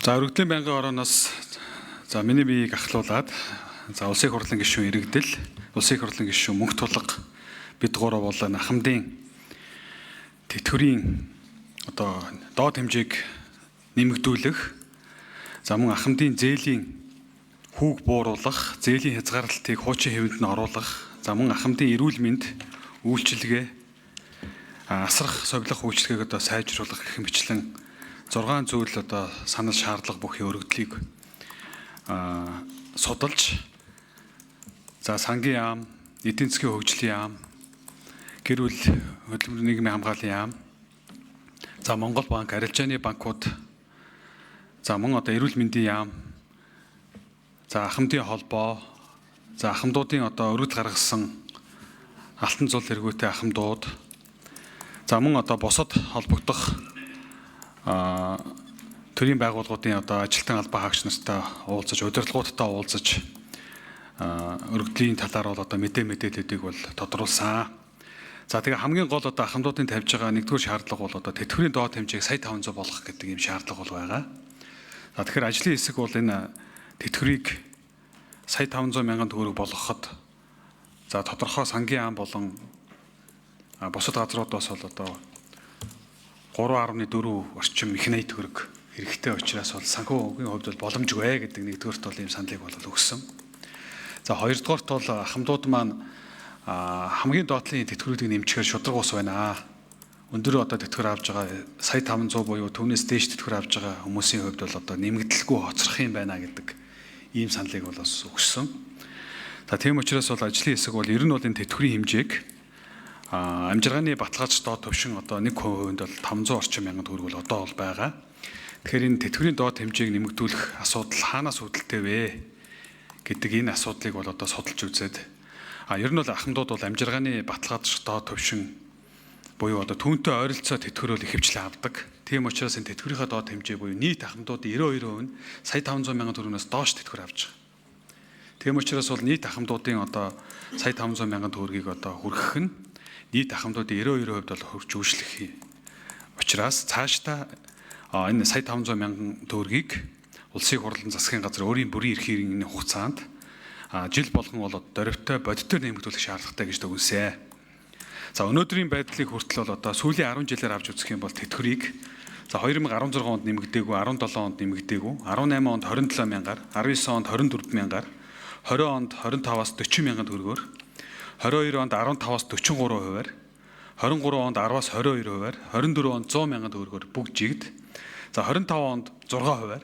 За өргөдлийн байнгын орооноос миний биеийг ахлуулад улсын их хурлын гишүүн иргэдэл, улсын их хурлын гишүүн мөнх тулга бид гурав бол хамдын тэтгэврийн доод хэмжээг нэмэгдүүлэх, мөн хамдын зээлийн хүүг бууруулах, зээлийн хязгаарлалтыг хуучин хэвэнд нь оруулах, мөн хамдын эрүүл мэнд үйлчилгээ, асрах, совилох үйлчилгээг сайжруулах гэх мэтлэн 6 зүйл санал шаардлага бүхий өргөдлийг судалж, сангийн яам, эдийн засгийн хөгжлийн яам, гэр бүл хөдөлмөр нийгмийн хамгааллын яам, Монгол банк, арилжааны банкуд, мөн эрүүл мэндийн яам, ахмадын холбоо, ахмадуудын өргөдөл гаргасан алтан зул эргүүтэй ахмадууд, мөн босод холбогдох төрийн байгууллагуудын ажилтан албаа хаагч нартай уулзаж, удирдлагуудтай уулзаж өргөдлийн талаар бол мэдээллүүдийг бол тодруулсан. Тэгээ хамгийн гол ахмадуудын тавьж байгаа нэгдүгээр шаардлага бол тэтгэврийн доод хэмжээг сая 500 болгох гэдэг ийм шаардлага бол байгаа. Тэгэхээр ажлын хэсэг бол энэ тэтгэврийг сая 500 мянган төгрөг болгоход тодорхой сангийн яам болон бусад газруудаас бол 3.4 орчим механик төгрөг хэрэгтэй учраас бол санхүүгийн хувьд бол боломжгүй гэдэг нэгдүгээрт бол ийм саналыг бол өгсөн. Хоёрдугаарт бол ахмадууд маань хамгийн доотлын тэтгэврүүдийг нэмчихээр шудраг ус байна. Өндөр тэтгэвэр авж байгаа сая 500 буюу түүнээс дээш тэтгэвэр авж байгаа хүмүүсийн хувьд бол нэмэгдэлгүй хоцрох юм байна гэдэг ийм саналыг бол өгсөн. Тийм учраас бол ажлын хэсэг бол ер нь бол энэ тэтгэврийн хэмжээг амжиргааны баталгаач доод төвшин нэг хувинд бол 500 орчим мянган төгрөг бол одоо бол байгаа. Тэгэхээр энэ тэтгэврийн доод хэмжээг нэмэгдүүлэх асуудал хаанаас үүдэлтэй вэ гэдэг энэ асуудлыг бол судалж үзээд ер нь бол ахмадууд бол амжиргааны баталгаач доод төвшин буюу түүнтэй ойролцоо тэтгэврөөр ихэвчлэн авдаг. Тийм учраас энэ тэтгэврийнхаа доод хэмжээ буюу нийт ахмадуудын 92% нь сая 500 мянган төгрөгнөөс доош тэтгэвэр авч байгаа. Тийм учраас бол нийт ахмадуудын сая 500 мянган төгрөгийг хүргэх нь нийт ахмадуудын 92% бол хөрж үйлчлэх учраас цаашдаа энэ сая 500 мянган төгрөгийг улсын хурлын засгийн газар өөрийн бүрийн эрх хэрэгний хугацаанд жил болгон бол дөрвтэй бодитоор нэмэгдүүлэх шаардлагатай гэж дүгнэсэн. Өнөөдрийн байдлыг хүртэл бол сүүлийн 10 жилээр авч үзэх юм бол тэтгэврийг 2016 онд нэмэгдээгүй, 17 онд нэмэгдээгүй, 18 онд 27 мянгаар, 19 онд 24 мянгаар, 20 онд 25-аас 40 мянган төгрөгөөр, 22 онд 15-аас 43 хувиар, 23 онд 10-аас 22 хувиар, 24 онд 100 мянган төгрөгөөр бүгд жигд. 25 онд 6 хувиар.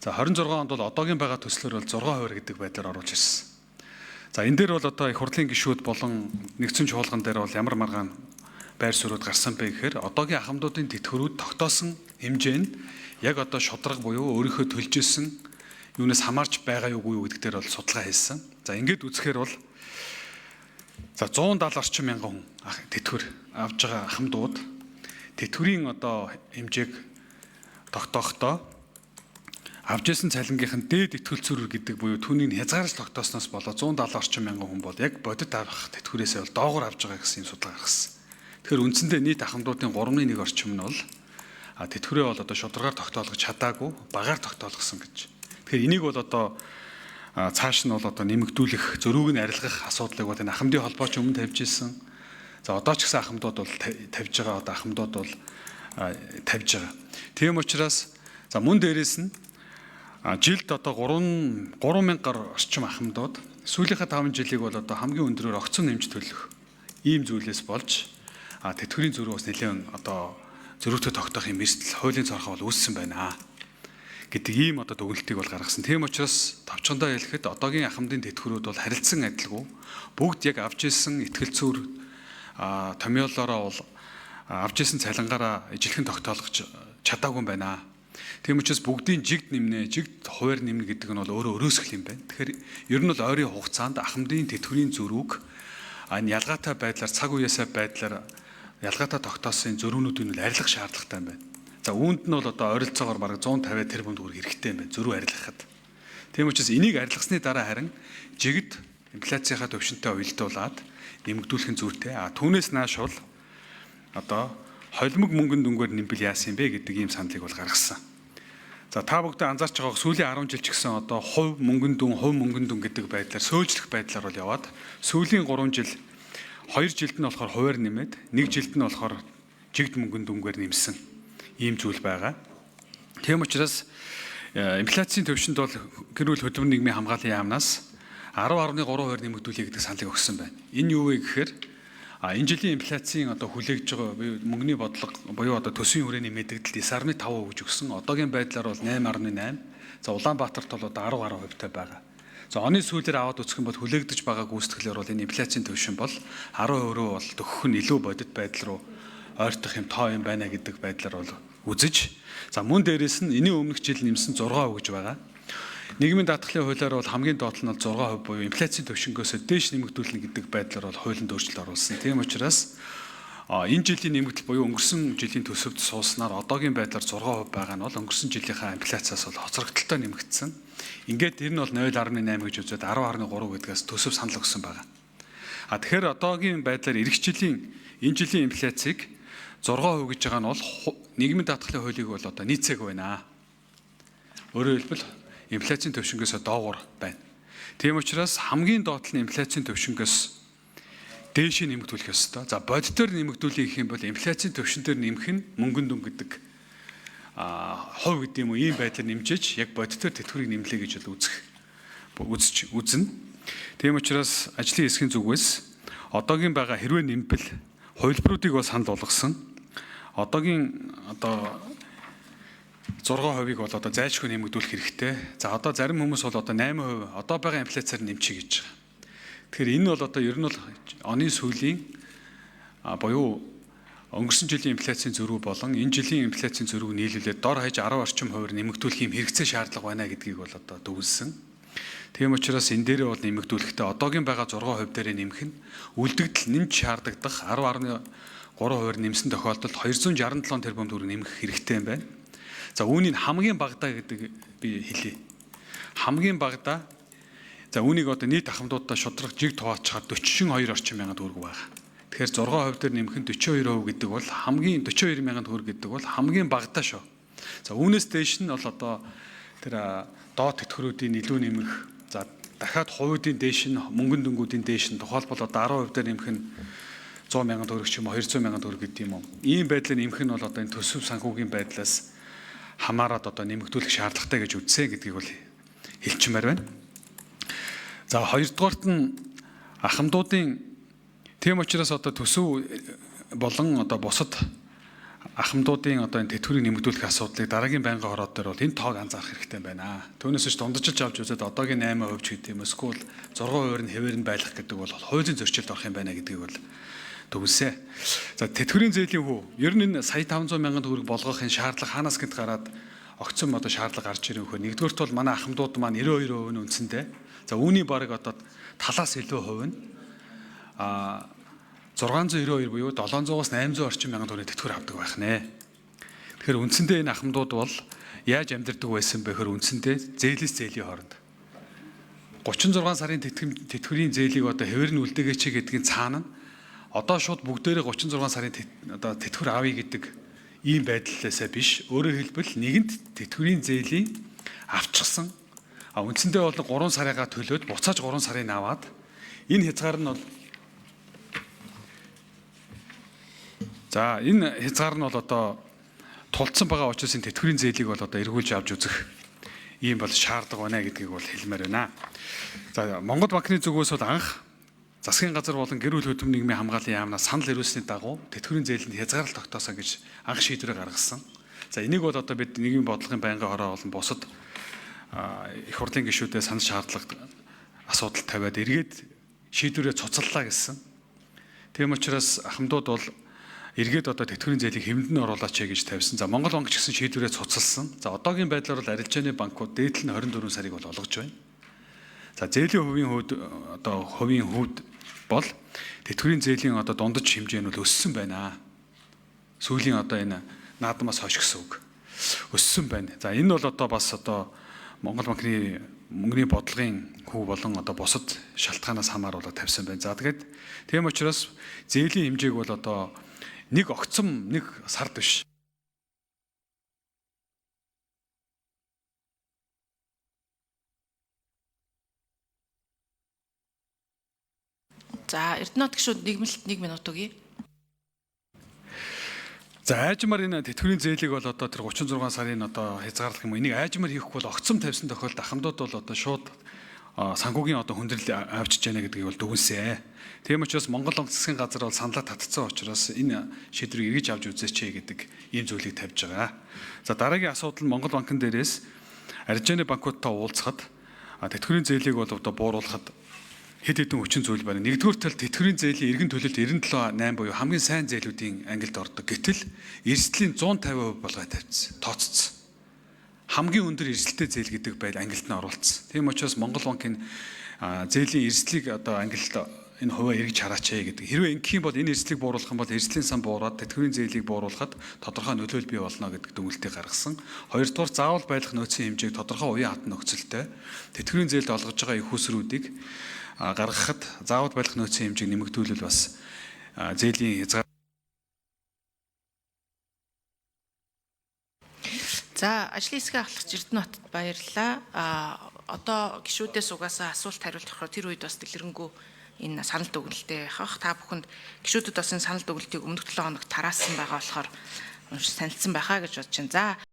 26 онд бол одоогийн байгаа төслөөр бол 6 хувиар гэдэг байдлаар оруулж ирсэн. Энэ дээр бол их хурлын гишүүд болон нэгдсэн чуулган дээр бол ямар маргаан байр суурьуд гарсан бэ гэхээр одоогийн ахмадуудын тэтгэврүүд тогтоосон хэмжээ нь яг шудраг буюу өөрийнхөө төлж ирсэн юунаас хамаарч байгаа юу гэдэг дээр бол судалгаа хийсэн. Ингээд үзэхээр бол 170 орчим мянган хүн тэтгэвэр авж байгаа ахмадууд тэтгэврийн хэмжээг тогтоохдоо авж ирсэн цалингийнх нь дээд итгэл зүрэр гэдэг буюу түүнийг хязгаарч тогтоосноос болоод 170 орчим мянган хүн бол яг бодит авах тэтгэврээсээ бол доогуур авж байгаа гэсэн судалгаа гаргасан. Тэгэхээр үндсэндээ нийт ахмадуудын 3.1 орчим нь бол тэтгэврээ бол шударгаар тогтоолгож чадаагүй, багаар тогтоолгосон гэж. Тэгэхээр энийг бол цааш нь бол нэмэгдүүлэх, зөрүүг нь арилгах асуудлыг бол энэ ахмадын холбооч өмнө тавьж ирсэн. Одоо ч гэсэн ахмадууд бол тавьж байгаа, ахмадууд бол тавьж байгаа. Тийм учраас мөн дээрээс нь жилд 3000 гаруй орчим ахмадууд сүүлийнхээ 5 жилиг бол хамгийн өндөрөөр огцон нэмж төлөх ийм зүйлээс болж тэтгэврийн зөрүү бас нэлээд зөрүүтэй тогтоох юм эрсдэл хуулийн цорхоо бол үүссэн байна гэдэг ийм дүгнэлтийг бол гаргасан. Тийм учраас товчхондоо хэлэхэд одоогийн ахмадын тэтгэврүүд бол харилцан адилгүй. Бүгд яг авч ирсэн итгэл зүйр томьёолоороо бол авч ирсэн цалингаараа ижилхэн тогтоолгож чадаагүй юм байна. Тийм учраас бүгдийн жигд нэмнэ, жигд хувиар нэмнэ гэдэг нь бол өөрөө өрөөсгөл юм байна. Тэгэхээр ер нь бол ойрын хугацаанд ахмадын тэтгэврийн зөрүүг энэ ялгаатай байдлаар цаг үеэсээ байдлаар ялгаатай тогтоосон зөрүүнүүдийг нь арилгах шаардлагатай юм байна. Үүнд нь бол ойролцоогоор бараг 150 тэрбум төгрөг хэрэгтэй юм байна зөрүү арилгахад. Тийм учраас энийг арилгасны дараа харин жигд инфляцийнхаа төвшөнтэй уялдуулаад нэмэгдүүлэх нь зүйтэй. Түүнээс нааш бол холимог мөнгөнд дүнгээр нэмбэл яасан бэ гэдэг ийм саналыг бол гаргасан. За та бүгд анзаарч байгаах сүүлийн 10 жил ч гэсэн одоо хувь мөнгөн дүн гэдэг байдлаар сөөлжлөх байдлаар бол яваад сүүлийн 3 жил 2 жилд нь болохоор хуваар нэмээд 1 жилд нь болохоор жигд мөнгөн дүнгээр нэмсэн ийм зүйл байгаа. Тийм учраас инфляцийн төвшөнд бол гэр бүл хөдөлмөр нийгмийн хамгааллын яамнаас 10.3% нэмэгдүүлэе гэдэг саналыг өгсөн байна. Энэ юу вэ гэхээр энэ жилийн инфляцийн одоо хүлээгж байгаа мөнгөний бодлого буюу одоо төсвийн хүрээний мэдэгдэлд 9.5% гэж өгсөн. Одоогийн байдлаар бол 8.8. За Улаанбаатарт бол одоо 10 гаруй хувьтай байгаа. За оны сүүлээр аваад үзэх юм бол хүлээгдэж байгаа гүйцэтгэлээр бол энэ инфляцийн төвшин бол 10% рүү бол төгөх нь илүү бодит байдал руу ойртох юм тоо юм байна гэдэг байдлаар бол үзэж. За мөн дээрээс нь энэний өмнөх жил нэмсэн 6% гэж байгаа. Нийгмийн даатгалын хуулиар бол хамгийн доод нь бол 6% буюу инфляцийн төвшингөөс дээш нэмэгдүүлнэ гэдэг байдлаар бол хуулинд өөрчлөлт оруулсан. Тийм учраас энэ жилийн нэмэгдэл буюу өнгөрсөн жилийн төсөвт сууснаар одоогийн байдлаар 6% байгаа нь бол өнгөрсөн жилийнхаа инфляциас бол хоцрогдолтой нэмэгдсэн. Ингээд энэ нь бол 0.8 гэж үзээд 10.3 гэдгээс төсөв санал өгсөн байгаа. Тэгэхээр одоогийн байдлаар эх жилийн энэ жилийн инфляцийг 6% гэж байгаа нь бол нийгмийн даатгалын хуулийг бол одоо нийцээг байна. Өөрөөр хэлбэл инфляцийн төвшингөөс доогуур байна. Тийм учраас хамгийн доод нь инфляцийн төвшингөөс дээш нэмэгдүүлэх ёстой. За бодитоор нэмэгдүүлэх гэх юм бол инфляцийн төвшин дээр нэмэх нь мөнгөн дүн гэдэг хувь гэдэг юм уу ийм байдлаар нэмжиж яг бодитоор тэтгэврийг нэмлээ гэж бол үзнэ. Тийм учраас ажлын хэсгийн зүгээс одоогийн байгаа хэрвээ нэмбэл хувилбаруудыг бас санал болгосон. Одоогийн одоо 6%-ийг бол одоо зайлшгүй нэмэгдүүлэх хэрэгтэй. За одоо зарим хүмүүс бол одоо 8% одоо байгаа инфляциар нэмчих гэж байгаа. Тэгэхээр энэ бол одоо ер нь бол оны сүүлийн буюу өнгөрсөн жилийн инфляцийн зөрүү болон энэ жилийн инфляцийн зөрүүг нийлүүлээд дор хаяж 10 орчим хувиар нэмэгдүүлэх юм хэрэгцээ шаардлага байна гэдгийг бол одоо дүгнсэн. Тийм учраас энэ дээрээ бол нэмэгдүүлэхдээ одоогийн байгаа 6% дээрээ нэмэх нь үлдэгдэл нэмж шаардагдах 10.3% нэмсэн тохиолдолд 267 тэрбум төгрөг нэмэх хэрэгтэй юм байна. За үүнийг хамгийн багадаа гэдэг би хэлье. Хамгийн багадаа за үүнийг одоо нийт ахмадуудаа шудраг жиг туваачаар 42 орчим мянган төгрөг байгаа. Тэгэхээр 6% дээр нэмэх нь 42% гэдэг бол хамгийн 42 мянган төгрөг гэдэг бол хамгийн багадаа шүү. За үүнээс дээш нь бол одоо тэр доод тэтгэврүүдийн илүү нэмэх за дахиад хувийн дээш нь мөнгөн дүнгуудын дээш нь тухайлбал одоо 10% дээр нэмэх нь 100 мянган төгрөг ч юм уу 200 мянган төгрөг гэдэг юм уу. Ийм байдлаар нэмэх нь бол одоо энэ төсөв санхүүгийн байдлаас хамаарат одоо нэмэгдүүлэх шаардлагатай гэж үзсэн гэдгийг бол хэлчмээр байна. За хоёрдугаарт нь ахмадуудын тийм учраас одоо төсөв болон одоо бусад ахмадуудын одоо энэ тэтгэврийг нэмэгдүүлэх асуудлыг дараагийн байнгын хороод дээр бол энэ тоог анзаарах хэрэгтэй байна. Түүнээс ч дундчилж авч үзээд одоогийн 8% ч гэдэг юм эсвэл 6% нь хэвээр нь байлгах гэдэг бол хуулийн зөрчилд орох юм байна гэдгийг бол дүгнсэн. За тэтгэврийн зээлийн хүү ер нь энэ сая 500 мянган төгрөг болгохын шаардлага хаанаас гэнт гараад огцом одоо шаардлага гарч ирэх хөө. Нэгдүгээрт бол манай ахмадууд маань 92% нь үндсэндээ. За үүний бараг одоо талаас илүү хувь нь 692 буюу 700-аас 800 орчим мянган төгрөгийн тэтгэвэр авдаг байх нэ. Тэгэхээр үндсэндээ энэ ахмадууд бол яаж амьдардаг байсан бэ гэхээр үндсэндээ зээлээс зээлийн хооронд 36 сарын тэтгэврийн зээлийг одоо хэвээр нь үлдээгээч гэдгийн цаана одоо шууд бүгдээрээ 36 сарын одоо тэтгэвэр авъя гэдэг ийм байдлаасаа биш. Өөрөөр хэлбэл нэгэнт тэтгэврийн зээлийн авчихсан. Үндсэндээ бол 3 сарыгаа төлөөд буцааж 3 сарыг аваад энэ хязгаар нь бол за энэ хязгаар нь бол одоо тулцсан байгаа учраас энэ тэтгэврийн зээлийг бол одоо эргүүлж авч үзэх ийм бол шаардлага байна гэдгийг бол хэлмээр байна. За Монгол банкны зүгээс бол анх засгийн газар болон гэр бүл хөдөлмөр нийгмийн хамгааллын яамнаас санал ирүүлсний дагуу тэтгэврийн зээлэнд хязгаарлалт тогтоосоо гэж анх шийдвэрээ гаргасан. За энийг бол одоо бид нийгмийн бодлогын байнгын хороо болон бусад их хурлын гишүүдээ санал шаардлага асуудал тавиад эргээд шийдвэрээ цуцаллаа гэсэн. Тийм учраас ахмадууд бол эргээд одоо тэтгэврийн зээлийг хэмнэн оруулаач гэж тавьсан. За Монгол банк ч гэсэн шийдвэрээ цуцалсан. За одоогийн байдлаар бол арилжааны банкуд дээдл нь 24 сарыг бол олгож байна. За зээлийн хувийн хүүд бол тэтгэврийн зээлийн одоо дундаж хэмжээ нь бол өссөн байна. Сүүлийн одоо энэ наадмаас хойш гэсэн үг. Өссөн байна. За энэ бол одоо бас одоо Монгол банкны мөнгөний бодлогын хөв болон одоо бусад шалтгаанаас хамааруулаад тавьсан байна. За тэгээд тийм учраас зээлийн хэмжээг бол одоо нэг огцом нэг сард биш За Эрдэнэт гишүүд нийгмэлт 1 минут өгье. За айжмаар энэ тэтгэврийн зээлийг бол одоо тэр 36 сарын одоо хязгаарлах юм. Энийг айжмаар хийхгүй бол огцом тавьсан тохиолдолд ахмадууд бол одоо шууд санхүүгийн одоо хүндрэл авчиж яана гэдгийг бол дүгнсэн. Тийм учраас Монгол онц засгийн газар бол саналаа татцсан учраас энэ шийдвэрийг эргэж авч үзээч гэдэг ийм зүйлийг тавьж байгаа. За дараагийн асуудал нь Монгол банкн дээрээс аржааны банкудтай уулзахад тэтгэврийн зээлийг бол одоо бууруулахад хэд хэдэн хүчин зүйл байна. Нэгдүгээр тал тэтгэврийн зээлийн эргэн төлөлт 97.8 буюу хамгийн сайн зээлүүдийн ангилд ордог. Гэтэл эрсдлийн 150% болгоо тавьчихсан. Тооцсон. Хамгийн өндөр эрсдэлтэй зээл гэдэг байдал ангилд нь оруулсан. Тийм учраас Монгол банкын зээлийн эрсдлийг одоо ангилд энэ хувиа эргэж хараач гэдэг. Хэрвээ ингэх юм бол энэ эрсдлийг бууруулах юм бол эрсдлийн сан буураад тэтгэврийн зээлийг бууруулахад тодорхой нөлөөлөл бий болно гэдэг дүгнэлтийг гаргасан. Хоёрдугаар заавал байх нөөцийн хэмжээг тодорхой уян хатан нөхцөлтэй тэтгэврийн зээлд олгож байгаа их усруудыг гаргахад заавал байх нөөцийн хэмжээг нэмэгдүүлэл бас зээлийн хязгаар. За ажлын хэсгээ авахч Эрдэнэтт баярлалаа. Одоо гишүүдээс угаасаа асуулт хариулт авах тэр үед бас дэлгэрэнгүй энэ санал дүгнэлттэй явах. Та бүхэнд гишүүдэд бас энэ санал дүгнэлтийг өмнөх 7 хоногт тараасан байгаа болохоор унш саналцсан байхаа гэж бодож байна. За